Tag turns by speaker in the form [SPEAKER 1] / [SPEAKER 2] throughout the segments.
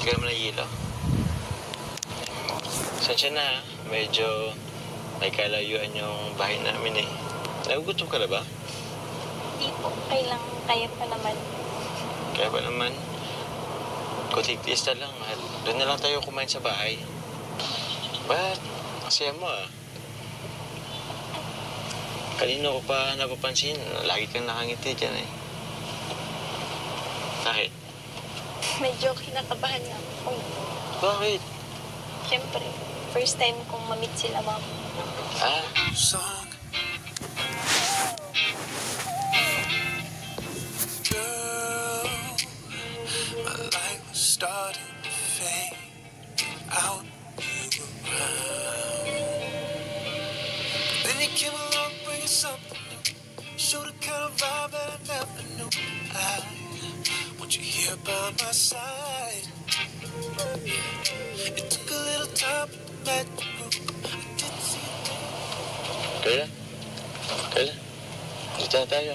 [SPEAKER 1] Sige naman ng hilo. Sensya na, medyo may kalayuan yung bahay namin eh. Nagugutom ka na ba?
[SPEAKER 2] Hindi po. Kaya pa naman.
[SPEAKER 1] Kaya ba naman? Kutik-tiis na lang at doon na lang tayo kumain sa bahay. Ba't? Masaya mo ah. Kanino ko pa napapansin, lagi kang nakangiti dyan eh. Bakit?
[SPEAKER 2] Medyo kinakabahan nga ako.
[SPEAKER 1] Bakit?
[SPEAKER 2] Siyempre, first time kong ma-meet sila, ma'am.
[SPEAKER 1] Ah?
[SPEAKER 3] Song. Girl, my light was starting to fade out you around. Then you came along bringing something new. Showed the kind of vibe that I never knew. I want you here by my side. It took a little time to let you go. I didn't see it.
[SPEAKER 1] Kaya? Dito na tayo.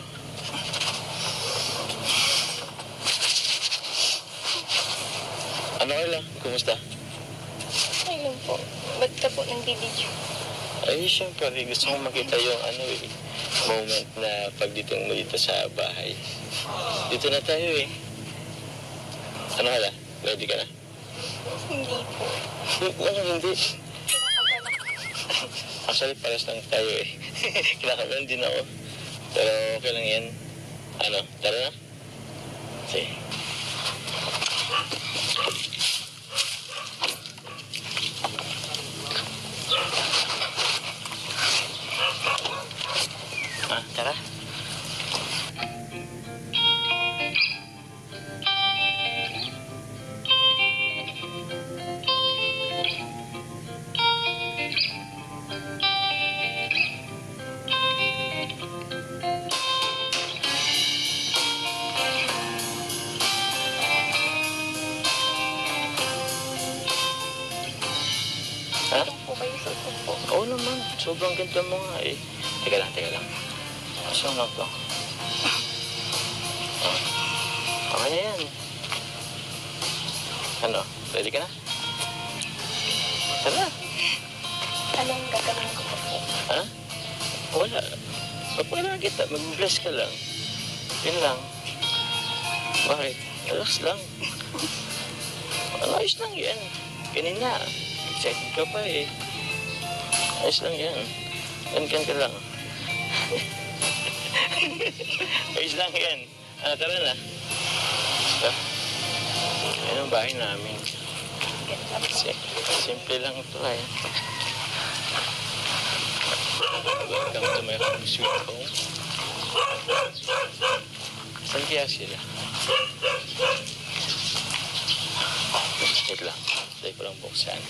[SPEAKER 1] Ano Kayla? Kumusta?
[SPEAKER 2] Ay lang po. Ba't ka po nagbibideo?
[SPEAKER 1] Ay, siyempre, gusto kong makita yung moment na pagditong mo dito sa bahay. Dito na tayo eh. Ano Kayla? Ready ka na?
[SPEAKER 2] Hindi po.
[SPEAKER 1] Hindi.
[SPEAKER 2] Kinakabahan ako.
[SPEAKER 1] Actually, pares lang tayo eh. Kinakabahan din ako. Pero okay lang yan. Tara na? Sige. Tara. Ha?
[SPEAKER 2] Ito po kayo sa po.
[SPEAKER 1] Oo naman. Sobrang ganda mo nga eh. Teka lang. Saan lang to? Okay na yan. Ano? Ready ka na? Tara.
[SPEAKER 2] Anong gagawin ko po?
[SPEAKER 1] Ha? Wala. Papakailangan kita. Mag-bless ka lang. Yun lang. Bakit? Relax lang. Ayos lang yan. Kanina. Excited ka pa eh. Ayos lang yan. Kan ka lang. Ayos lang yan. Tara na. Ayan ang bahay namin. Simple lang ito eh. Welcome to my home, sweet home. Saan kaya sila? Wait lang. Tayo ko lang buksan.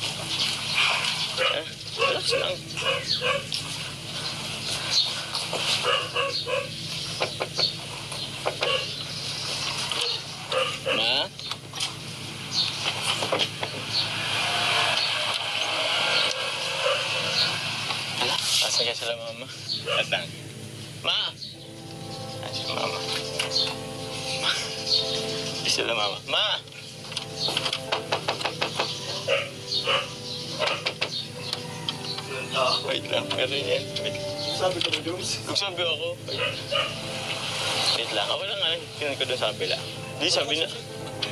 [SPEAKER 1] Relax lang. Ma? Ala, asan ka sila mama? Atang. Ma! Asan si mama? Sila mama. Ma! Wait lang, pero yan.
[SPEAKER 3] Sabi ko na, Jones.
[SPEAKER 1] Magsabi ako. Wait lang, ako lang nga. Tinan ko doon sa kabila. Hindi, sabi na.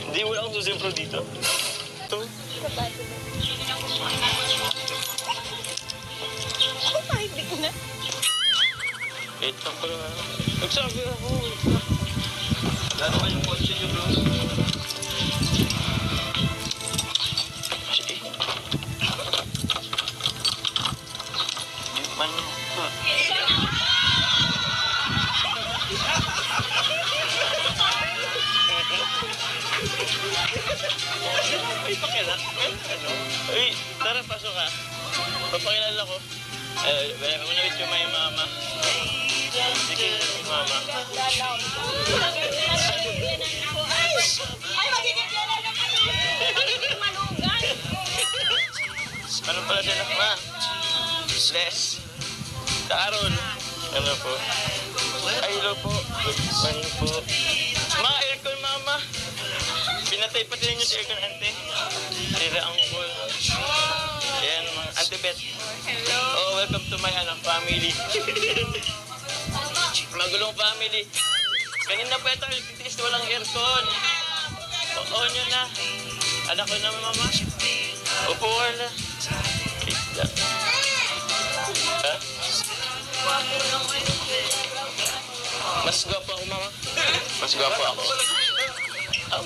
[SPEAKER 1] Hindi, wala akong susimpro dito. Ito.
[SPEAKER 2] Kabado na. Oh my God.
[SPEAKER 1] Wait lang pala. Magsabi ako.
[SPEAKER 3] Wala naman yung kotse niyo, bro.
[SPEAKER 1] Sige. Hindi man pa. Ay, pakilala. Uy, tara, pasok ka. Papakilala ko. Unawit yung may mama. Sige, may mama.
[SPEAKER 2] Ay, magiging yan na naman. Magiging malugan.
[SPEAKER 1] Ano pala sila? Ma? Les? Carol? Ano po? Ay, hello po. Good morning po. Ma, aircon, mama. Pinatay pati ninyo si aircon, ante. Tita Angkol. Ayan, mga Auntie Beth. Hello. Oh, welcome to my family. Magulong family. Kanina pa ito, titis walang aircon. Oo nyo na. Anak ko na mama. Upo ka na. Wait lang. Ha? Mas gwapo ako mama. Mas gwapo ako.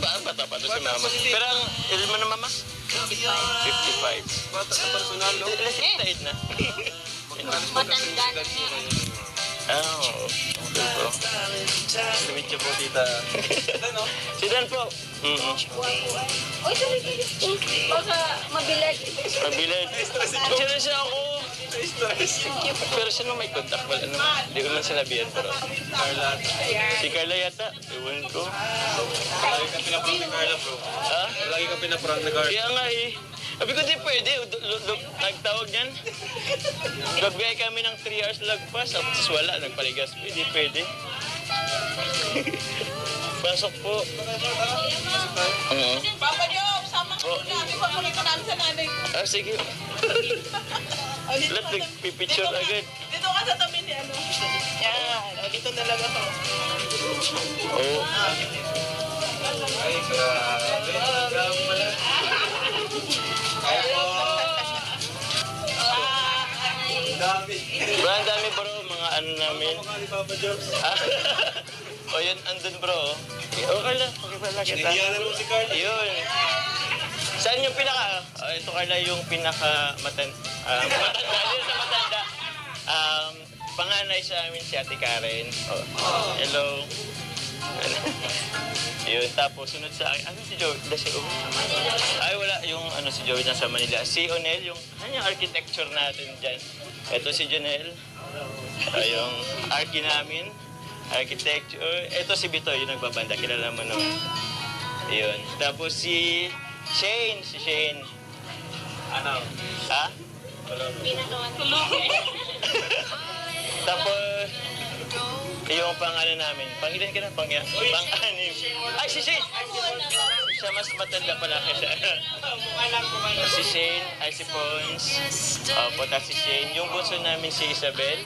[SPEAKER 1] Bata pa to si mama. Pero ang ilan mo na mama? 55.
[SPEAKER 4] Bata na personal, no?
[SPEAKER 1] Taid na.
[SPEAKER 2] Matanda na niya.
[SPEAKER 1] Oh, okay po.
[SPEAKER 4] Limit niyo po, tita. Ano?
[SPEAKER 1] Si Dan po.
[SPEAKER 2] Oy, sorry. Baka mabilag.
[SPEAKER 1] Pabilid. Serious ako. Pero sino may contact? Wala naman. Hindi ko man sinabihan pero.
[SPEAKER 4] Carla.
[SPEAKER 1] Si Carla yata. Ewan ko.
[SPEAKER 4] Lagi ka pinaprank ni Carla, bro.
[SPEAKER 1] Ha?
[SPEAKER 4] Lagi ka pinaprank ni Carla.
[SPEAKER 1] Kaya nga eh. Sabi ko di pwede. Nagtawag niyan. Nagbigay kami ng 3 hours lagpas. Tapos wala. Nagpaligas. Hindi pwede. Pasok po.
[SPEAKER 5] Papa Job, sama ko
[SPEAKER 1] Oh.
[SPEAKER 5] na. May paborito namin sa nanay ko.
[SPEAKER 1] Sige.
[SPEAKER 5] Oh, dito
[SPEAKER 1] Lahat
[SPEAKER 5] ka sa-
[SPEAKER 1] nagpipicture
[SPEAKER 5] dito ka-
[SPEAKER 1] agad.
[SPEAKER 5] Dito ka sa tabi ni ano. Yan. Oh, dito talaga to.
[SPEAKER 1] Oo.
[SPEAKER 4] Ay, grabe pala. Ay, po. Dami.
[SPEAKER 1] Bro, ang dami bro. Mga ano namin.
[SPEAKER 4] Mukha ni Papa Jobs.
[SPEAKER 1] O yun, andun bro. Okay lang. Okay pala kita.
[SPEAKER 4] Nahiya na naman si Carla.
[SPEAKER 1] Yun. Saan yung pinaka? Ito Carla yung pinaka matanda. Yun sa matanda. Panganay sa amin si Ate Karen. Oh. Hello. Yun, tapos sunod sa akin. Ano si Joey? Ay, wala. Yung si Joey nasa Manila. Si Onel, yung architecture natin dyan. Ito si Janelle. Yung archi namin. Architecture. Ito si Bito, yung nagbabanda. Kilala mo naman. Yun. Tapos si Shane. Si Shane.
[SPEAKER 4] Ano?
[SPEAKER 1] Ha?
[SPEAKER 2] Tulog.
[SPEAKER 1] Tapos, yung pang-ano namin. Pang-ilan ka na? Pang-anim. Ay, si Shane! Siya mas matanda pala kaysa. Si Shane, ay si Pons. Opo, tapos si Shane. Yung bunso namin si Isabel.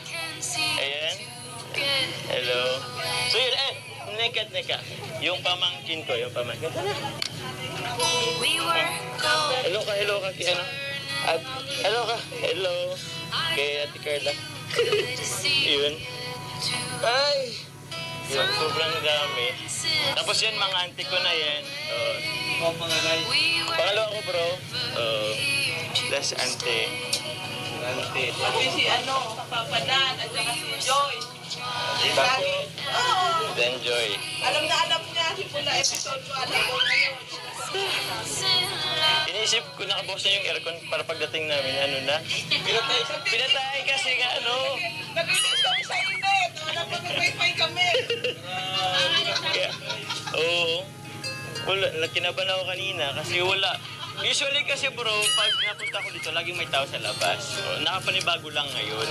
[SPEAKER 1] Ayan. Hello. So yun, neka. Yung pamangkin ko, yung pamangkin. Hello ka, kay ano? At, hello. Kay Ate Carla. Yun. Ay! Yun, sobrang dami. Tapos yan, mga auntie ko na yan.
[SPEAKER 4] Oh, mga guys.
[SPEAKER 1] Pangalawa ko, bro. That's auntie.
[SPEAKER 4] Auntie.
[SPEAKER 5] Pati si ano, Papa Dan, at saka si Joy.
[SPEAKER 1] Tapos,
[SPEAKER 5] Oo.
[SPEAKER 1] then Joy.
[SPEAKER 5] Alam na alam niya, simula episode 1. Alam ko ngayon.
[SPEAKER 1] Iniisip ko nakabukas na yung aircon para pagdating namin, ano na. Pinatay kasi nga, ano.
[SPEAKER 5] Nag-inis kami sa init. Alam ko nag-wifi kami.
[SPEAKER 1] Kaya, oo. Wala, kinabahan ako kanina kasi wala. Usually kasi bro, pag napunta ko dito, laging may tao sa labas. So, nakapanibago lang ngayon.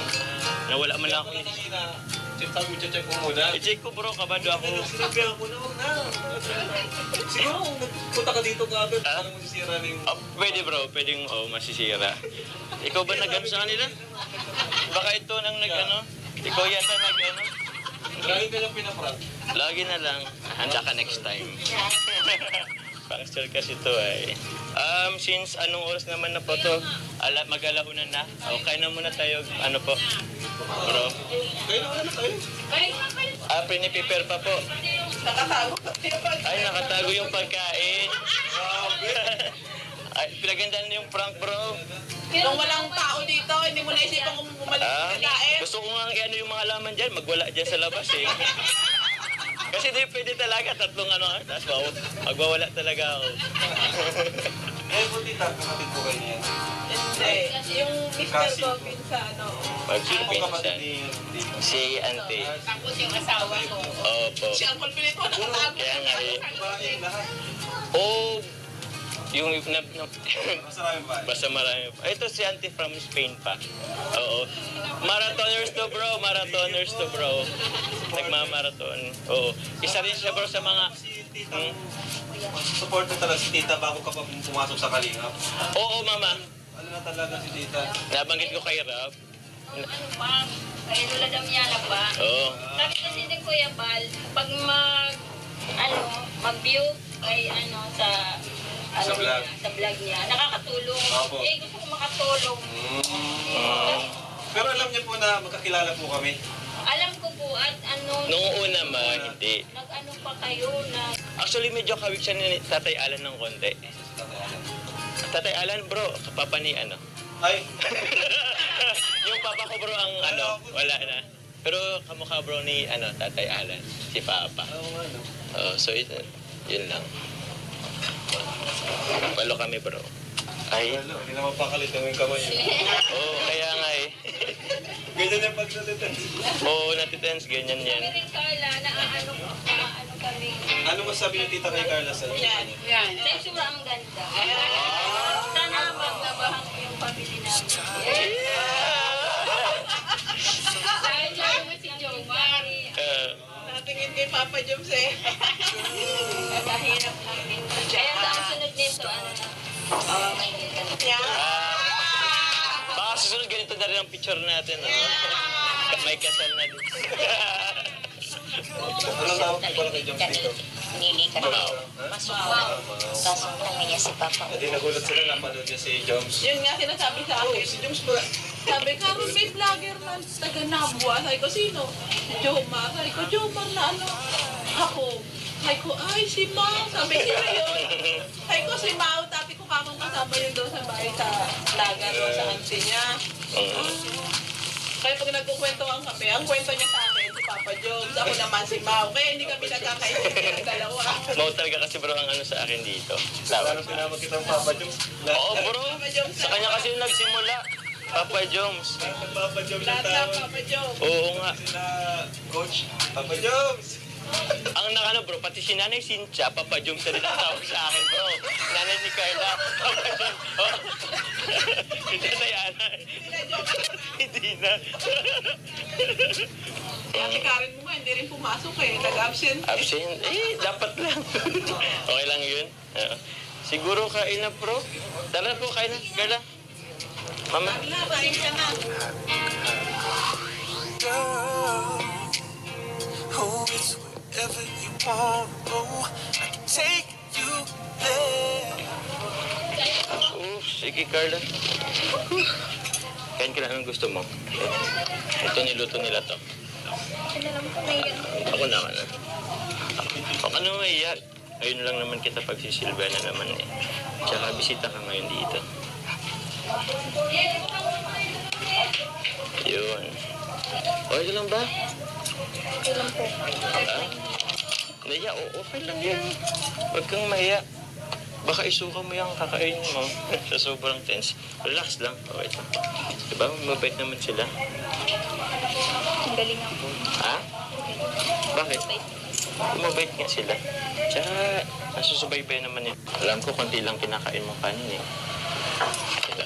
[SPEAKER 1] Nawala man lang ako.
[SPEAKER 4] Sabi mo, check mo muna.
[SPEAKER 1] I-check ko bro, kabado ako.
[SPEAKER 4] Sinabi ako na, huwag na. Siguro kung nagpunta ka dito kagad,
[SPEAKER 1] Ah?
[SPEAKER 4] parang masisira na yung...
[SPEAKER 1] Pwede bro, pwedeng masisira. Ikaw ba nag-ano sa kanila? Baka ito nang nag-ano? Ikaw yata nag-ano?
[SPEAKER 4] Lagi ka lang pinaprank.
[SPEAKER 1] Lagi na lang, handa ka next time. Pang-stir kasi ito ay. Since anong oras naman na po to? Mag-alauna na. Okay na muna tayo, ano po? Bro.
[SPEAKER 4] Kaya na ano tayo?
[SPEAKER 1] Prepare pa po.
[SPEAKER 5] Nakatago kami.
[SPEAKER 1] Ay, nakatago yung pagkain. Ay, pinagandaan yung prank, bro.
[SPEAKER 5] Nung walang tao dito, hindi mo naisipan kung bumalik
[SPEAKER 1] Ah,
[SPEAKER 5] sa kain.
[SPEAKER 1] gusto ko nga ano yung mga laman dyan, magwala dyan sa labas eh. Kasi di pwede talaga, tatlong tapos magwawala talaga ako.
[SPEAKER 4] Eh, buti kapatid ko kayo niyan.
[SPEAKER 5] Hindi. Yung Mr. Govin sa ano.
[SPEAKER 1] Pag
[SPEAKER 4] Sino pong kapatid
[SPEAKER 1] pinsan,
[SPEAKER 4] ni Tito?
[SPEAKER 1] si Ante.
[SPEAKER 5] Tapos yung asawa ko.
[SPEAKER 1] Opo.
[SPEAKER 5] Si Uncle Pilito nakatago.
[SPEAKER 1] Kaya nga eh.
[SPEAKER 4] Babae lahat.
[SPEAKER 1] Oh, Yung
[SPEAKER 4] Basta namin ba?
[SPEAKER 1] basta marami pa. Ito si Auntie from Spain pa. Oo. Marathoners to bro, marathoners to bro. Nagmamarathon. Oo. Isa rin siya bro sa mga...
[SPEAKER 4] Si tita,
[SPEAKER 1] Hmm?
[SPEAKER 4] support na talaga si tita bago ka pa pumasok sa Kalingap.
[SPEAKER 1] Oo mama.
[SPEAKER 4] Ano na talaga si tita?
[SPEAKER 1] Nabanggit ko kay Rab.
[SPEAKER 5] Ano pa? Kaya Lola Damiana pa.
[SPEAKER 1] Oo.
[SPEAKER 5] Sabi kasi ni Kuya Bal, pag mag-view ay sa
[SPEAKER 4] Sa vlog.
[SPEAKER 5] sa vlog niya, nakakatulong.
[SPEAKER 4] Opo.
[SPEAKER 5] Eh, gusto ko makatulong.
[SPEAKER 4] Pero alam niyo po na magkakilala po kami.
[SPEAKER 5] Alam ko po at
[SPEAKER 1] Nung una ma, hindi.
[SPEAKER 5] nag-ano pa kayo na
[SPEAKER 1] Actually, medyo kawig siya ni Tatay Alan ng konti. Tatay Alan, bro, papa ni ano?
[SPEAKER 4] Ay,
[SPEAKER 1] Yung papa ko bro ang wala na. Pero kamukha bro ni Tatay Alan, si Papa.
[SPEAKER 4] ano nga no?
[SPEAKER 1] So yun lang. Palo kami bro. Ay,
[SPEAKER 4] Ano, hindi naman pakalit yung kamay.
[SPEAKER 1] kaya nga eh.
[SPEAKER 4] Ganyan yung pagsalit.
[SPEAKER 1] Oo, natitense, ganyan yan.
[SPEAKER 5] kami rin Carla, naaano kami.
[SPEAKER 4] Ano masabi niyo tita kay Carla sa inyo?
[SPEAKER 5] Yan. Sa itsura ang ganda. Sana maglabahan ko yung pamilya namin. Dahil lalo mo si Jomar.
[SPEAKER 2] Natingin kay Papa Joms eh.
[SPEAKER 5] Kahirap lang din. Kaya sa ang sunod nito,
[SPEAKER 1] Baka susunod ganito na rin ang picture natin. May kasal na din.
[SPEAKER 4] Anong tawag po pala kay Joms dito?
[SPEAKER 6] Nili ka na. Pasok lang niya si Papa.
[SPEAKER 4] Hindi nagulat sila napanood niya si Joms.
[SPEAKER 2] Yun nga sinasabi sa akin.
[SPEAKER 4] Si Joms ba?
[SPEAKER 2] Sabi ka, may vlogger man, taga Nabua. Sabi ko, sino? Si Jomar. Sabi ko, Jomar na ano? Ako. Sabi ko, ay, si Mau. Sabi, sino yun? Sabi ko, si Mau. Sabi ko, kakong kasama yun doon sa bahay sa lagar o sa auntie niya. Kaya pag nagkukwentuhan kami, ang kwento niya sa akin, si Papa Jones. Ako naman si Mau. Kaya hindi kami nagkakaintindihan ng dalawa.
[SPEAKER 1] Mau talaga kasi bro ang sa akin dito.
[SPEAKER 4] Paano pinamag kitang Papa Joms?
[SPEAKER 1] Oo bro, sa kanya kasi yung nagsimula. Papa Joms.
[SPEAKER 4] Papa Joms ang
[SPEAKER 2] Lahat na
[SPEAKER 4] tawag.
[SPEAKER 2] Papa Jones.
[SPEAKER 1] Oo nga.
[SPEAKER 4] Sila Coach Papa Joms.
[SPEAKER 1] Ang nakano bro, pati si Nanay Cynthia, Papa Joms na rin ang tawag sa akin bro. Nanay ni Carla, Papa Joms. Oh. Hindi na yan. Hindi na.
[SPEAKER 2] Ate Karen mo nga, hindi rin pumasok eh. Nag-absent.
[SPEAKER 1] Absent? Dapat lang. Okay lang yun. Siguro kain na bro. Tara po, kain na. Carla. Mama.
[SPEAKER 2] Kain ka na.
[SPEAKER 3] Girl, oh, it's wherever you want to go. I can take you there.
[SPEAKER 1] Sige Carla. Kain ka na, anong gusto mo? Ito niluto nila to. Ako naman ah. Ako ano maiyak? Ayun lang naman kita pagsisilbihan na naman eh. Tsaka bisita ka ngayon dito. Yun. Okay lang ba?
[SPEAKER 2] Okay lang po.
[SPEAKER 1] Naya, okay lang yan. Huwag kang mahiya. Baka isuka mo yung kakainin mo sa sobrang tense. Relax lang. Okay lang. Diba? Mabait naman sila.
[SPEAKER 2] Ang galing ako.
[SPEAKER 1] Ha? Bakit? Mabait nga sila. Tsaka, nasusubaybay naman yun. Alam ko, konti lang kinakain mo kanin eh. Sila.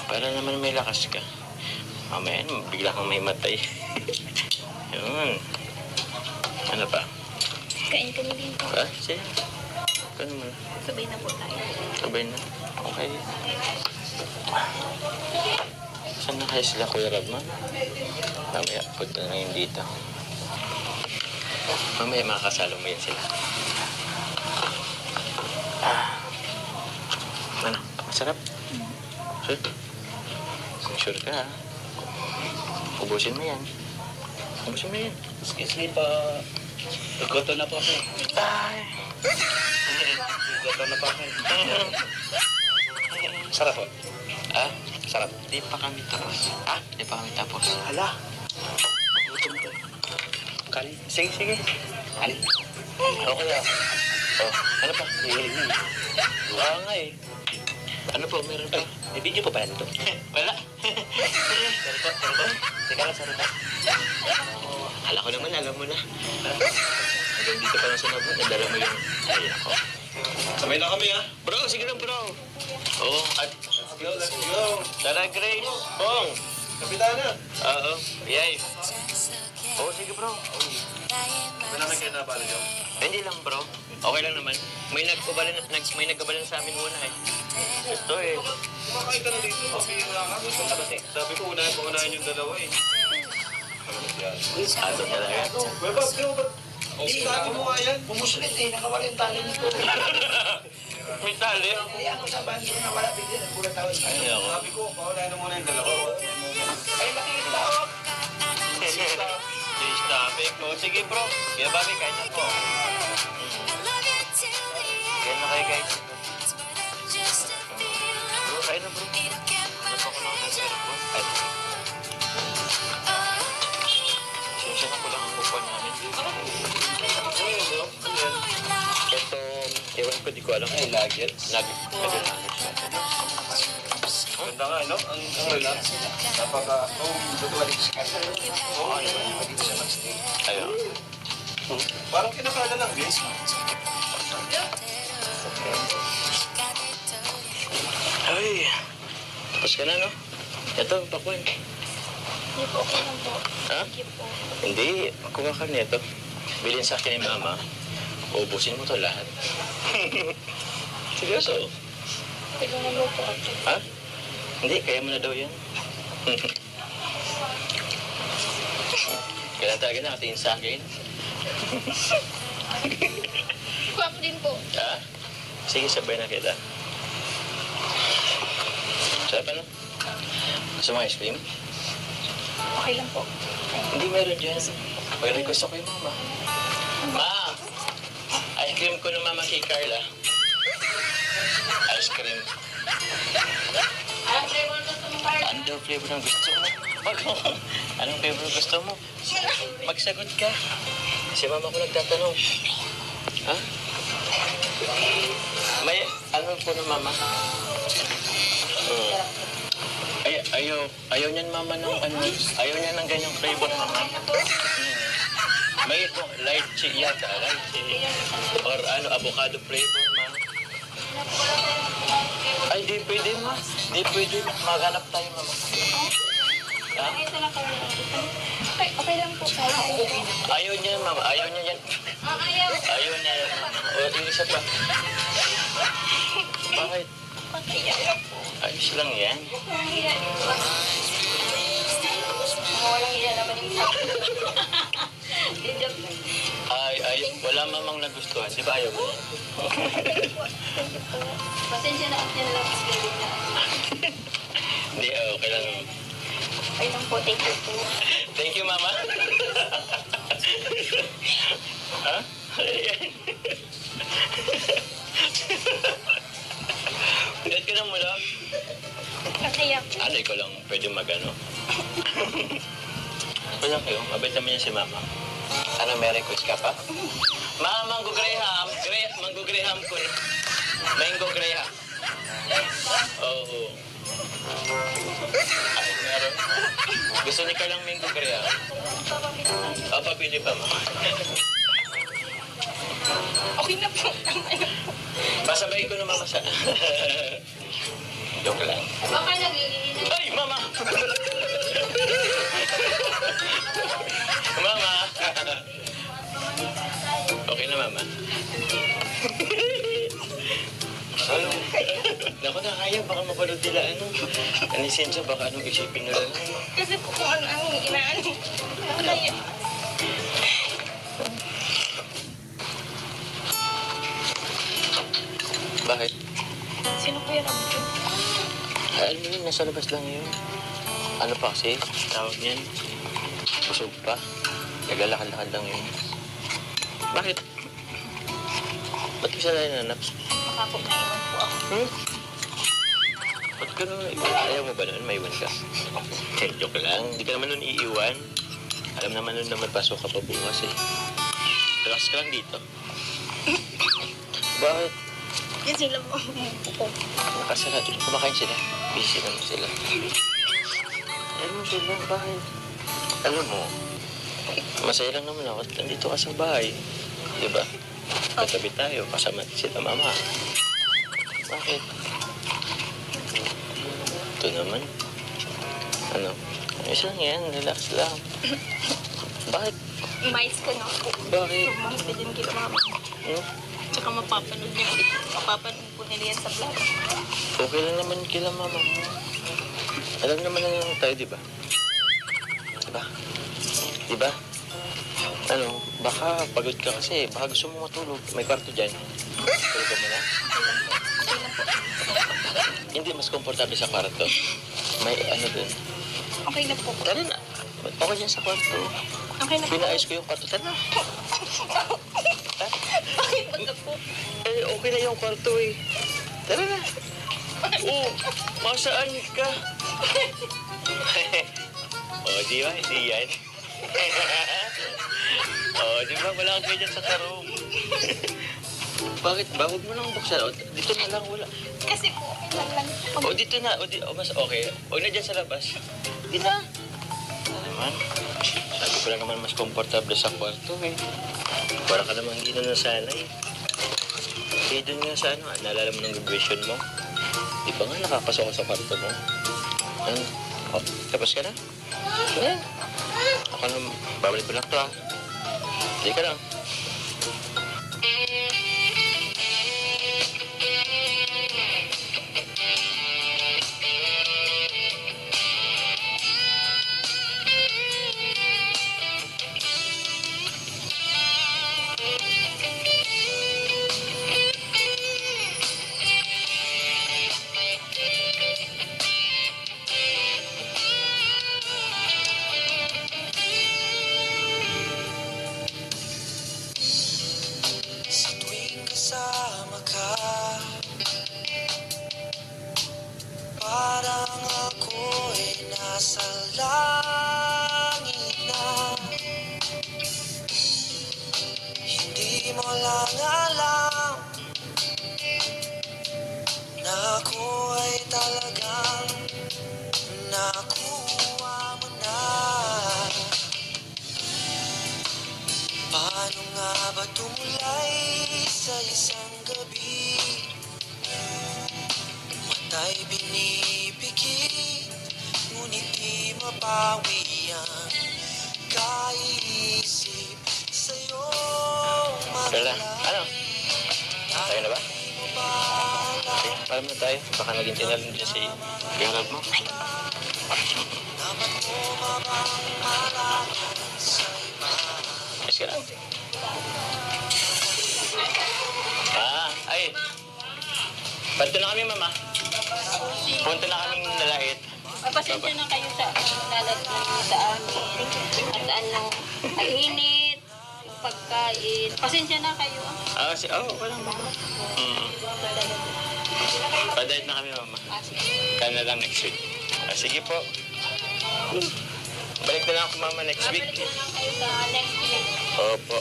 [SPEAKER 1] Para naman may lakas ka. Mamaya, bigla kang may matay. Yun. Ano pa?
[SPEAKER 2] Kain ka na din po.
[SPEAKER 1] Ha? Sige. Kano mo na?
[SPEAKER 2] Sabay na po tayo.
[SPEAKER 1] Sabay na. Okay. Saan na kayo sila, Kuya Rabman? Mamaya, punta na yun dito. Mamaya, makakasalo mo yan sila. Ano? Masarap? Sure? Sure ka, ha? Ubusin mo yan. Ubusin mo yan.
[SPEAKER 4] Excuse me pa. Nagkoto na po ako.
[SPEAKER 1] Ay!
[SPEAKER 4] Nagkoto na po ako. Sarap po.
[SPEAKER 1] Ah? Sarap. Di pa kami tapos. Ah? Di pa kami tapos.
[SPEAKER 4] Hala. Gutom ko.
[SPEAKER 1] Kali. Sige, sige. Kali. Okay ah. Oh, ano pa? Oo nga eh. Ano po, meron pa?
[SPEAKER 4] May video pa ba nito?
[SPEAKER 1] Wala.
[SPEAKER 4] Sorry po, sorry po. Teka lang, sorry po.
[SPEAKER 1] Akala ko naman, alam mo na. Hanggang dito pa lang sa nabot, nadala mo yung... Ay, ako.
[SPEAKER 4] Sabay na kami, ha?
[SPEAKER 1] Bro, sige lang bro. Oo, at
[SPEAKER 4] Let's go, let's go.
[SPEAKER 1] tara Grace. Bong.
[SPEAKER 4] Kapitana.
[SPEAKER 1] Oo, yay. Oo, sige bro.
[SPEAKER 4] May namin kayo na pala dyan.
[SPEAKER 1] Hindi lang bro. Okay lang naman. May nagkabalan sa amin muna eh. Ito eh.
[SPEAKER 4] Kumakain ka na dito. Okay, gusto ka kasi. Sabi ko, unahin yung dalawa eh.
[SPEAKER 1] Ato talaga.
[SPEAKER 4] Weba, pero ba't? Sabi mo nga yan.
[SPEAKER 7] Bumusulit eh, nakawala yung tali nito.
[SPEAKER 1] May tali.
[SPEAKER 7] Kaya ako sa bando na wala bigyan, nagbulat ako.
[SPEAKER 1] Ay, ako.
[SPEAKER 4] Sabi ko, paunahin na muna yung dalawa.
[SPEAKER 7] Ay, nakita ako.
[SPEAKER 1] Change topic. O, sige bro. Kaya babi, kain na po. Kain na kayo guys. Bro, kain na bro. Ano pa ko lang ng sarap bro? Ay. Siya na ko lang ang kukuha namin. Ito, ewan ko, di ko alam. Ay, nuggets. Nuggets. Pwede nuggets.
[SPEAKER 4] Ganda nga, no? Ang relax. Napaka, tutuwalik sa kasa. Oo,
[SPEAKER 1] Ayun.
[SPEAKER 4] parang kinakala lang, guys.
[SPEAKER 1] Ay. Tapos ka na, no? Ito, pakuin.
[SPEAKER 5] Hindi po, okay lang po.
[SPEAKER 1] Ha?
[SPEAKER 5] Thank you po.
[SPEAKER 1] Hindi, kuha ka nito. Bilhin sa akin ni Mama. Ubusin mo to lahat. Seryoso?
[SPEAKER 5] Tignan mo po ate.
[SPEAKER 1] Ha? Hindi, kaya mo na daw yan. Kailan talaga nakatingin sa akin?
[SPEAKER 5] Guwapo din po.
[SPEAKER 1] Ha? Sige, sabay na kita. Sarap ano? Gusto mo ice cream?
[SPEAKER 5] Okay lang po.
[SPEAKER 1] Hindi meron dyan. Pag-request ako yung Mama. Ma! Ice cream ko ng Mama kay Carla. Ice cream.
[SPEAKER 5] Anong flavor gusto mo, Carl?
[SPEAKER 1] Ano daw flavor ang gusto mo? Anong flavor gusto mo? Magsagot ka. Si Mama ko nagtatanong. Ha? May ano po ng Mama? Ayaw niyan Mama ng ano? Ayaw niya ng ganyang flavor Mama. May ito, lychee yata, lychee. Or ano, avocado flavor Ma. Ay, di pwede Ma. Di pwede. Maghanap tayo Mama. Ha?
[SPEAKER 5] Ito lang po. Okay, okay lang po.
[SPEAKER 1] Ayaw niya Mama, ayaw niya yan.
[SPEAKER 5] Ayaw.
[SPEAKER 1] Ayaw niya yan Mama. O, yung isa pa. Bakit? Ayos lang yan.
[SPEAKER 5] Walang iya naman yung sabi. Joke lang.
[SPEAKER 1] Ay, wala mamang nagustuhan. Di ba ayaw mo?
[SPEAKER 5] Pasensya na ako lang mas gawin na.
[SPEAKER 1] Hindi, okay lang.
[SPEAKER 5] Okay lang po, thank you po.
[SPEAKER 1] Thank you, Mama. Ha? Ayan. Hanggat ka na mula.
[SPEAKER 5] Masaya.
[SPEAKER 1] Alay ko lang pwede mag-ano. Wala kayo, mabait naman yan si Mama. Ano, may request ka pa? Ma, Mango Graham. Mango Graham ko. Mango Graham. Oo. Ay, meron. Gusto ni ka lang Mango Graham. O, papili pa mo.
[SPEAKER 5] Okay na po.
[SPEAKER 1] Pasabay ko na Mama sa... Joke lang.
[SPEAKER 5] Baka nag-iinit.
[SPEAKER 1] Ay, Mama! Mama! Okay na, Mama. Ano? Naku, nakaya. Baka mapanood nila ano. Anisensya, baka anong isipin nila.
[SPEAKER 5] Kasi po kung ano ang inaano. Kaya.
[SPEAKER 1] Bakit?
[SPEAKER 5] Sino po yan ang
[SPEAKER 1] Alam mo yun, nasa labas lang yun. Ano pa kasi? Tawag niyan. Busog pa. Naglalakad-lakad lang yun. Bakit? Ba't mo siya nananap?
[SPEAKER 5] Baka po naiwan po ako.
[SPEAKER 1] Ba't ka naman iwan? Ayaw mo ba nun? Maiwan ka? Joke lang. Hindi ka naman nun iiwan. Alam naman nun na magpasok ka pa bukas eh. Relax ka lang dito. Bakit?
[SPEAKER 5] Yan sila po.
[SPEAKER 1] Nakasarado. Kumakain sila. Busy naman sila. Alam mo sila, bakit? Alam mo, masaya lang naman ako. Nandito ka sa bahay. Diba? Katabi tayo, kasama sila mama. Bakit? Ito naman. Ano? Ayos lang yan, relax lang. Bakit?
[SPEAKER 5] Mais ka na po.
[SPEAKER 1] Bakit?
[SPEAKER 5] Mahal ka din kila mama. Tsaka mapapanood po nila yan sa vlog.
[SPEAKER 1] Okay lang naman kila mama mo. Alam naman na lang tayo, di ba? Diba? Diba? Ano, baka pagod ka kasi, baka gusto mo matulog. May kwarto dyan. Tulog ka muna. Hindi mas komportable sa kwarto. May ano dun.
[SPEAKER 5] Okay na po.
[SPEAKER 1] Tara na. Okay dyan sa kwarto.
[SPEAKER 5] Okay na po.
[SPEAKER 1] Pinaayos ko yung kwarto. Tara na.
[SPEAKER 5] Bakit ba na po?
[SPEAKER 1] Eh, okay na yung kwarto eh. Tara na. Oh, masaan ka? Oh, di ba? Hindi yan. Oh, di ba? Wala kang ganyan sa tarong. Bakit ba? Huwag mo nang buksan. O, dito na lang, wala.
[SPEAKER 5] Kasi po, okay lang.
[SPEAKER 1] O, dito na. O, mas okay. Huwag na dyan sa labas. Di na. Ano naman? Sabi ko lang naman mas komportable sa kwarto eh. Para ka naman hindi na nasanay. Eh, doon nga sa ano, naalala mo ng graduation mo? Di ba nga nakapasok ka sa kwarto mo? Ano? O, tapos ka na? Ayan. Ako na, babalik ko lang to ah. Hindi ka lang.
[SPEAKER 3] Sa tuwing kasama ka, parang ako'y nasa langit na. Hindi mo lang alam na ako ay talagang nakuha mo na. Paano nga ba tumulay sa isang gabi? Mata'y binibigit, ngunit di mapawi ang kaisip sa'yo.
[SPEAKER 1] Bella, ano? Tayo na ba? Okay, palam na tayo. Baka naging tinalan dyan si girlfriend mo.
[SPEAKER 3] Dapat mo mabang malaman sa iba.
[SPEAKER 1] Ayos ka lang. Ay. Punta na kami, mama. Punta na kaming nalait.
[SPEAKER 5] Pasensya na kayo sa lalagyan niyo sa amin. At ano, ang init, yung pagkain. Pasensya na kayo.
[SPEAKER 1] Walang mama. Pa-diet na kami, mama. Kaya na lang next week. Sige po. Balik na lang ako, mama, next week.
[SPEAKER 5] Babalik na lang kayo sa next week.
[SPEAKER 1] Opo.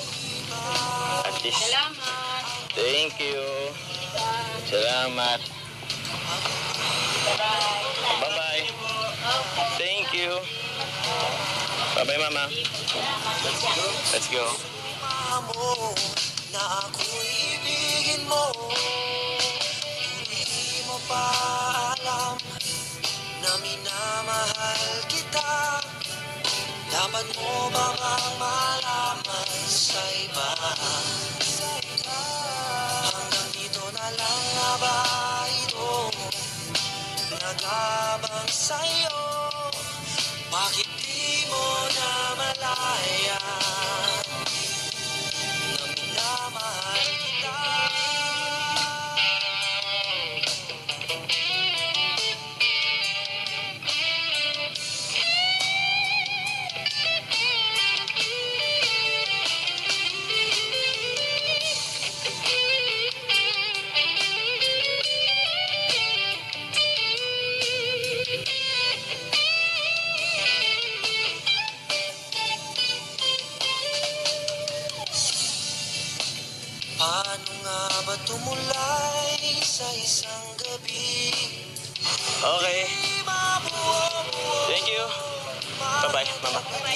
[SPEAKER 1] At least.
[SPEAKER 5] Salamat.
[SPEAKER 1] Thank you. Salamat. Bye-bye. Thank you. Bye-bye, mama. Let's go.
[SPEAKER 3] Mo na ako'y ibigin mo, hindi mo pa alam na minamahal kita. Dapat mo ba bang malaman sa iba? Hanggang dito na lang nga ba ito nagabang sa'yo? Bakit di mo na malaya na minamahal kita? Paano nga ba tumulay sa isang gabi?
[SPEAKER 1] Okay.
[SPEAKER 3] Di mabuo-buo
[SPEAKER 1] Thank you. Bye-bye, mama.
[SPEAKER 3] sabi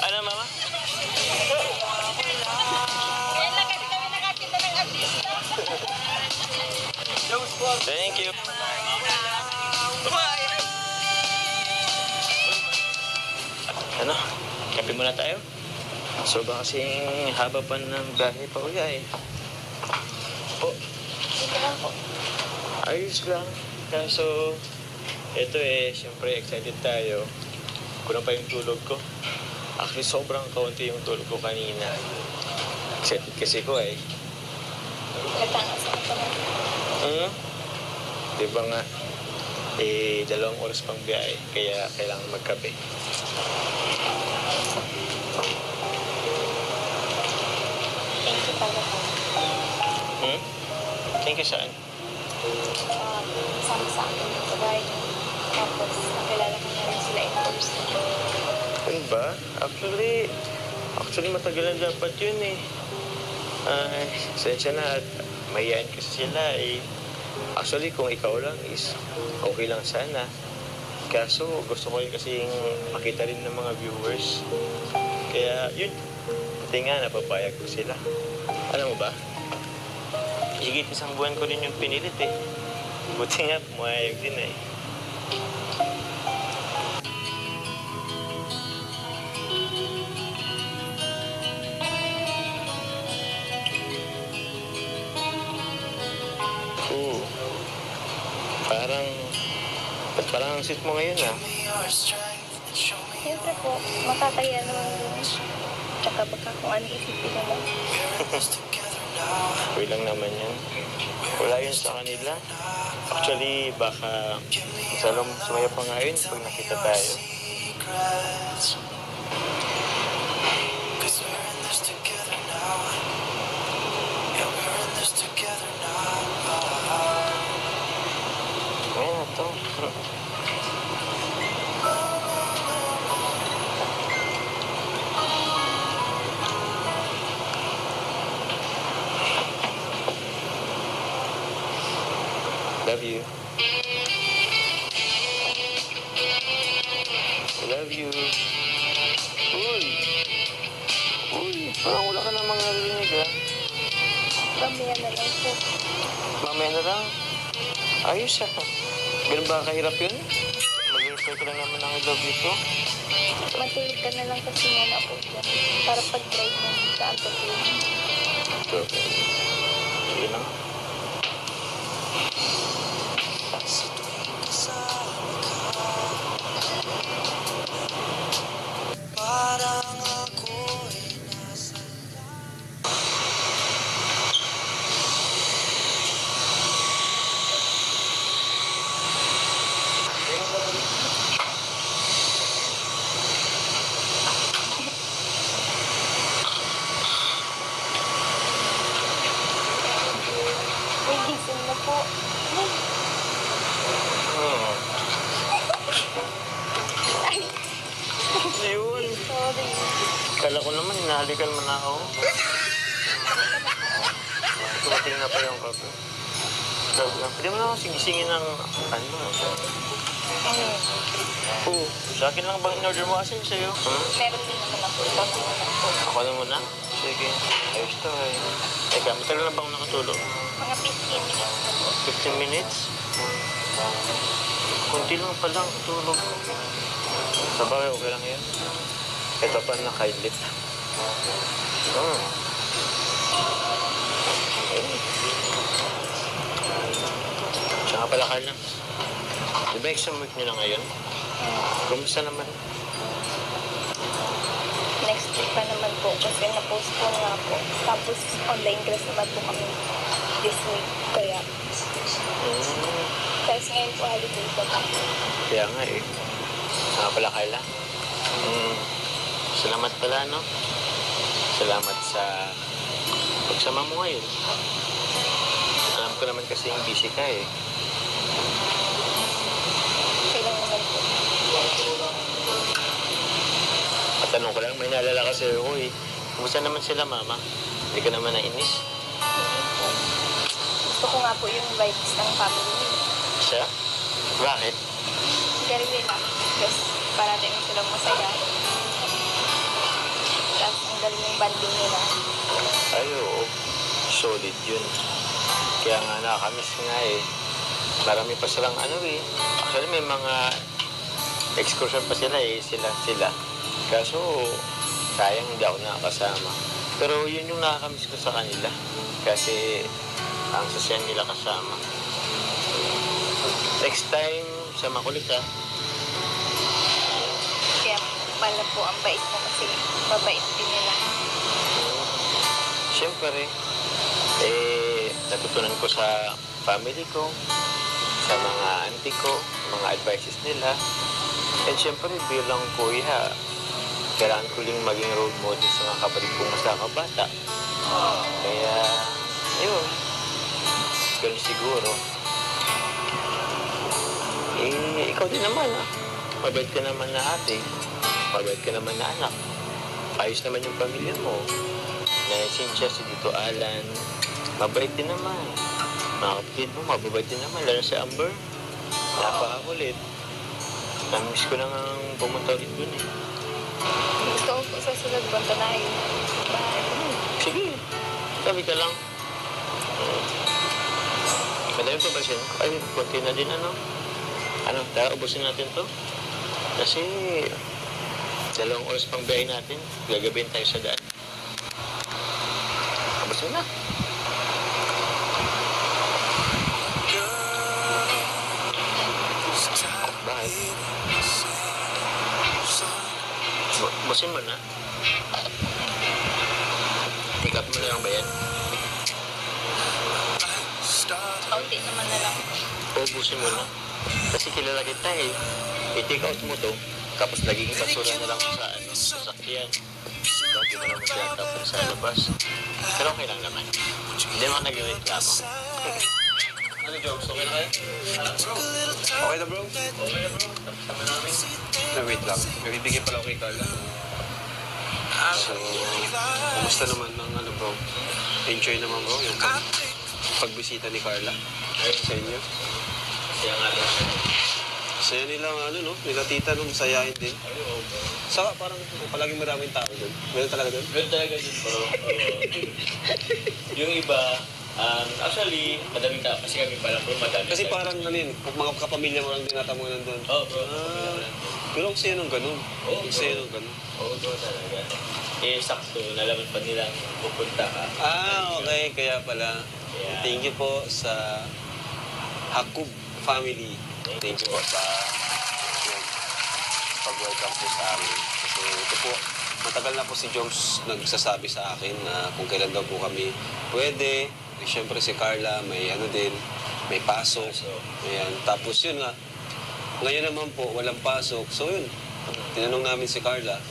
[SPEAKER 1] Ano, mama?
[SPEAKER 3] wala.
[SPEAKER 1] Thank you. Ano? Kape muna tayo? So ba kasing haba pa ng biyahe pa uya eh. Oh,
[SPEAKER 5] Dito lang po.
[SPEAKER 1] ayos lang. Kaso, ito eh, siyempre excited tayo. Kulang pa yung tulog ko. Actually, sobrang kaunti yung tulog ko kanina. Excited kasi ko eh.
[SPEAKER 5] Natangas ako pa lang.
[SPEAKER 1] Diba nga, eh, 2 oras pang biyahe, kaya kailangan magkape.
[SPEAKER 5] Thank you pala po.
[SPEAKER 1] Thank you, saan?
[SPEAKER 5] Sama sa akin sa bahay. Tapos, nakilala ko na rin sila in person.
[SPEAKER 1] Ano ba? Actually, matagal na dapat yun eh. Sensya na at mahihain kasi sila eh. Actually, kung ikaw lang is okay lang sana. Kaso, gusto ko rin kasing makita rin ng mga viewers. Kaya, yun. Pati nga, napapayag ko sila. Alam mo ba? Higit 1 buwan ko rin yung pinilit eh. Buti nga, pumayag din eh. Parang ang sweet mo ngayon ah.
[SPEAKER 5] Siyempre po, makakaya naman yun. Tsaka baka kung ano isipin naman.
[SPEAKER 1] Okay lang naman yan. Wala yun sa kanila. Actually, baka sumaya pa nga yun pag nakita tayo. Ayan na to. Love you. Love you. Uy! Parang wala ka namang narinig ah.
[SPEAKER 5] Mamaya na lang po.
[SPEAKER 1] Mamaya na lang. Ayos ah. Ganun ba kahirap yun? Mag-reply ko lang naman ang I love you to.
[SPEAKER 5] Matulog ka na lang kasi muna po dyan. Para pag-drive mo sa Antoquin.
[SPEAKER 1] Okay. Sige lang.
[SPEAKER 3] Parang ako'y nasa
[SPEAKER 5] Uy, gising na po.
[SPEAKER 1] Oh. Ayun.
[SPEAKER 5] Sorry.
[SPEAKER 1] Kala ko naman, hinahalikan mo na ako. Tumating na pa yung kape. Grabe lang. Pwede mo na akong sigisingin ng ano. Oo. Sa akin lang bang in-order mo kasi sa'yo?
[SPEAKER 5] Meron din naman ako. Tapos naman po.
[SPEAKER 1] Ako na muna. Sige. Ayos to eh. Teka, matagal na bang nakatulog?
[SPEAKER 5] Mga 15 minutes na po.
[SPEAKER 1] 15 minutes? Kunti lang palang tulog. Sa bagay, okay lang yan. Ito pa nakaidlit. Tsaka pala Carla. Di ba exam week nila ngayon? Kumusta naman?
[SPEAKER 5] Next week pa naman po kasi na-postpone nga po. Tapos online class naman po kami this week. Kaya, kasi ngayon po holiday pa po.
[SPEAKER 1] Kaya nga eh. Tsaka pala Carla. Salamat pala, no? Salamat sa pagsama mo ngayon. Alam ko naman kasi yung busy ka eh.
[SPEAKER 5] Kailan naman po.
[SPEAKER 1] Tanong ko lang, may naalala ka sa'yo ko eh. Kumusta naman sila, mama? Hindi ka naman nainis?
[SPEAKER 5] Gusto ko nga po yung vibes ng family.
[SPEAKER 1] Siya? Bakit?
[SPEAKER 5] Very relax. Kasi parating silang masaya. Tapos ang galing yung banding nila.
[SPEAKER 1] Ay, oo. Solid yun. Kaya nga nakakamiss nga eh. marami pa silang ano eh. Actually, may mga excursion pa sila eh, sila. Kaso, sayang hindi ako nakakasama. Pero yun yung nakakamiss ko sa kanila. Kasi, ang sasaya nila kasama. Next time, sama ko ulit ha.
[SPEAKER 6] Kaya pala po ang bait mo kasi mabait din nila.
[SPEAKER 1] Siyempre, natutunan ko sa family ko, sa mga auntie ko, mga advices nila. And siyempre, bilang kuya, kailangan ko rin maging role model sa mga kapatid kong mas nakabata. Kaya, ayun, ganun siguro. Ikaw din naman mabait ka naman na ate, mabait ka naman na anak. Ayos naman yung pamilya mo. Na Cynthia, si Dito Alan, mabait din naman. Mga kapatid mo, mababait din naman. Lalo si Amber, napakakulit. Namiss ko nang pumunta ulit dun eh.
[SPEAKER 6] Gusto ko po sa sunod banta na yun.
[SPEAKER 1] Sige, sabi ka lang. Madami pa ba siya? Ay, konti na din tara, ubusin natin to. Kasi, 2 oras pang biyahe natin. Gagabihin tayo sa daan. Ubusin na. Bakit? Ubusin mo na. Pick up mo na lang ba yan?
[SPEAKER 6] Kaunti naman na lang.
[SPEAKER 1] Ubusin mo na. Kasi kilala kita eh. I-take out mo to, tapos nagiging basura na lang sa sasakyan. Bakit mo naman siya tapos sa labas. Pero okay lang naman. Hindi naman nag-reklamo. Ano, Jobs? Okay na kayo?
[SPEAKER 4] Okay na, bro?
[SPEAKER 1] Tama namin.
[SPEAKER 4] Wait lang. May bibigay pala ako kay Carla. So, kumusta naman ng bro? Enjoy naman, bro, yung pagbisita ni Carla sa inyo.
[SPEAKER 1] Kaya nga lang siya.
[SPEAKER 4] Saya nilang nila tita nung masayahin din. Saka parang palaging maraming tao doon. Meron talaga doon?
[SPEAKER 1] Meron talaga dun, bro. Yung iba, actually, madaming tao. Kasi kami pala, bro, madami.
[SPEAKER 4] Kasi parang mga kapamilya mo lang dinata mo nandun.
[SPEAKER 1] Oo, bro.
[SPEAKER 4] Pero ang saya nung ganun.
[SPEAKER 1] Oo,
[SPEAKER 4] Ang saya nung ganun.
[SPEAKER 1] Oo, bro, talaga. Sakto, nalaman pa nilang pupunta ka.
[SPEAKER 4] Okay. Kaya pala.
[SPEAKER 1] Yeah.
[SPEAKER 4] Thank you po sa Hakub family. Thank you po sa pag-welcome po sa amin. Kasi ito po, matagal na po si Joms nagsasabi sa akin na kung kailan daw po kami pwede. Siyempre si Carla may may pasok. Ayan. Tapos yun nga, ngayon naman po walang pasok. So yun, tinanong namin si Carla,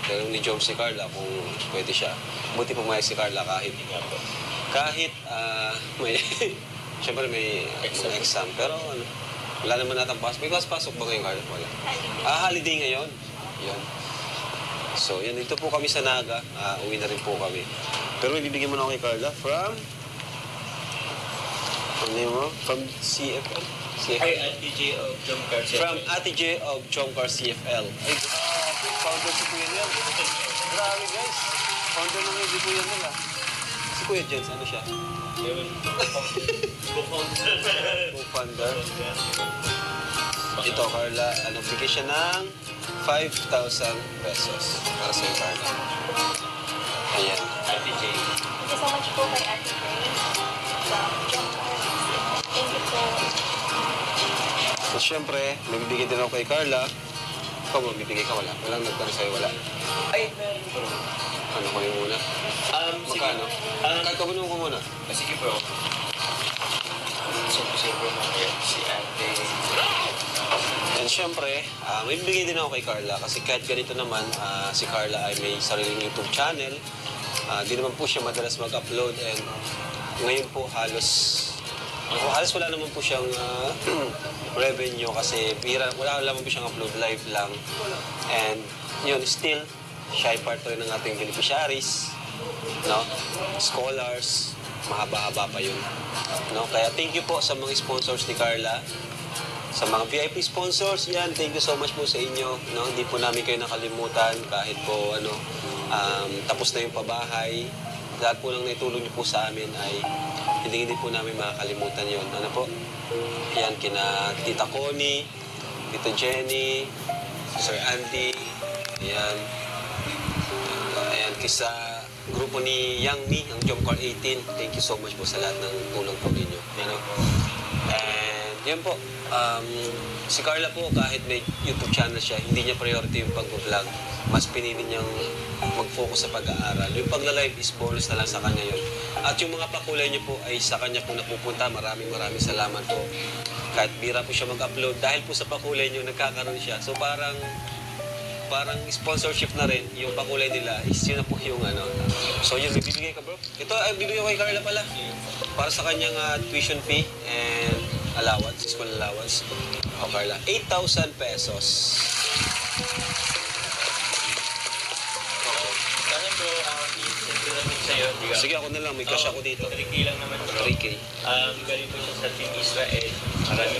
[SPEAKER 4] tinanong ni Joms si Carla kung pwede siya. Buti pumayag si Carla kahit may siyempre may mga exam. Pero wala naman natang pasok. May pasok ba ngayon, Carla? Wala. Holiday ngayon. Yun. So, yan. Dito po kami sa Naga. Uwi na rin po kami. Pero ibibigyan mo na ako kay Carla from From CFL?
[SPEAKER 1] Ay, Ate J of Jomcar CFL.
[SPEAKER 4] From Ate J of Jomcar CFL. Ay, founder si Kuya Nel. Grabe, guys. Founder ng si Kuya Nel, Si Kuya Jens, ano siya? Co-founder. Ito, Carla, bigay siya ng 5,000 pesos para sa'yo, Carla. Ayan.
[SPEAKER 1] Ate J.
[SPEAKER 6] Thank you so much po kay Ate Ray. Thank you po.
[SPEAKER 4] So, syempre, magbibigay din ako kay Carla. Ikaw mo, bibigay ka, wala. Walang nagtano sa'yo, wala.
[SPEAKER 1] Ay, meron bro.
[SPEAKER 4] Ano ko yung muna? Magkano? Kagkabunin ko muna.
[SPEAKER 1] Sige bro. Sige bro, si Ate.
[SPEAKER 4] And syempre, may bibigay din ako kay Carla kasi kahit ganito naman, si Carla ay may sariling YouTube channel. Di naman po siya madalas mag-upload and ngayon po halos wala naman po siyang revenue kasi wala naman po siyang upload live lang. And yun, still, siya ay part rin ng ating beneficiaries, no? Scholars, mahaba-haba pa yun. No? Kaya thank you po sa mga sponsors ni Carla. Sa mga VIP sponsors, yan, thank you so much po sa inyo. No? Hindi po namin kayo nakalimutan kahit po tapos na yung pabahay. Lahat po ng naitulong niyo po sa amin ay hindi po namin makakalimutan yun. Ano po? Yan, kina Tita Connie, Tita Jenny, Sir Andy, ayan. Ayan, kisa grupo ni Young Me, ang Jomcar 18. Thank you so much po sa lahat ng tulong po ninyo. Ano? And yan po, si Carla po, kahit may YouTube channel siya, hindi niya priority yung pag-vlog. Mas pinili niyang mag-focus sa pag-aaral. Yung pagla-live is bonus na lang sa kanya yun. At yung mga pakulay niyo po ay sa kanya po napupunta. Maraming salamat po. Kahit bira po siya mag-upload, dahil po sa pakulay niyo, nagkakaroon siya. So parang sponsorship na rin, yung pakulay nila is yun na po yung ano. So yun, may bibigay ka bro. Ito ay bibigay ko kay Carla pala. Para sa kanyang tuition fee and allowance, school allowance. O Carla, 8,000 pesos.
[SPEAKER 1] Sana bro, i-send ko namin sa'yo.
[SPEAKER 4] Sige, ako na lang. May cash ako dito.
[SPEAKER 1] 3K lang naman bro.
[SPEAKER 4] 3K.
[SPEAKER 1] Galing po siya sa Team Israel.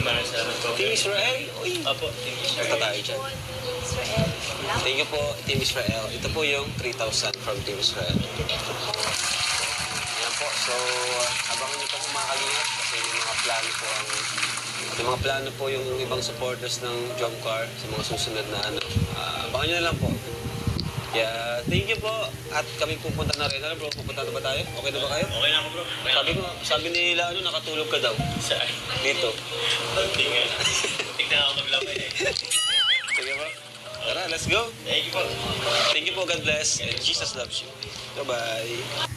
[SPEAKER 1] Maraming salamat po.
[SPEAKER 4] Team Israel? Uy!
[SPEAKER 1] Opo, Team Israel.
[SPEAKER 4] Punta tayo dyan. Thank you po, Team Israel. Ito po yung 3,000 from Team Israel. Yan po. So, abangan niyo po kung makalingat kasi may mga plano po yung ibang supporters ng Jomcar sa mga susunod na ano. Abangan niyo na lang po. Kaya, thank you po. At kami pupunta na rin. Ano bro, pupunta na ba tayo? Okay na ba kayo?
[SPEAKER 1] Okay na ako bro.
[SPEAKER 4] Sabi nila, nakatulog ka daw.
[SPEAKER 1] Saan?
[SPEAKER 4] Dito.
[SPEAKER 1] Tingnan. Tingnan ako maglabay eh.
[SPEAKER 4] Sige po. Tara, let's go.
[SPEAKER 1] Thank you po.
[SPEAKER 4] Thank you po. God bless. And Jesus loves you. Bye-bye.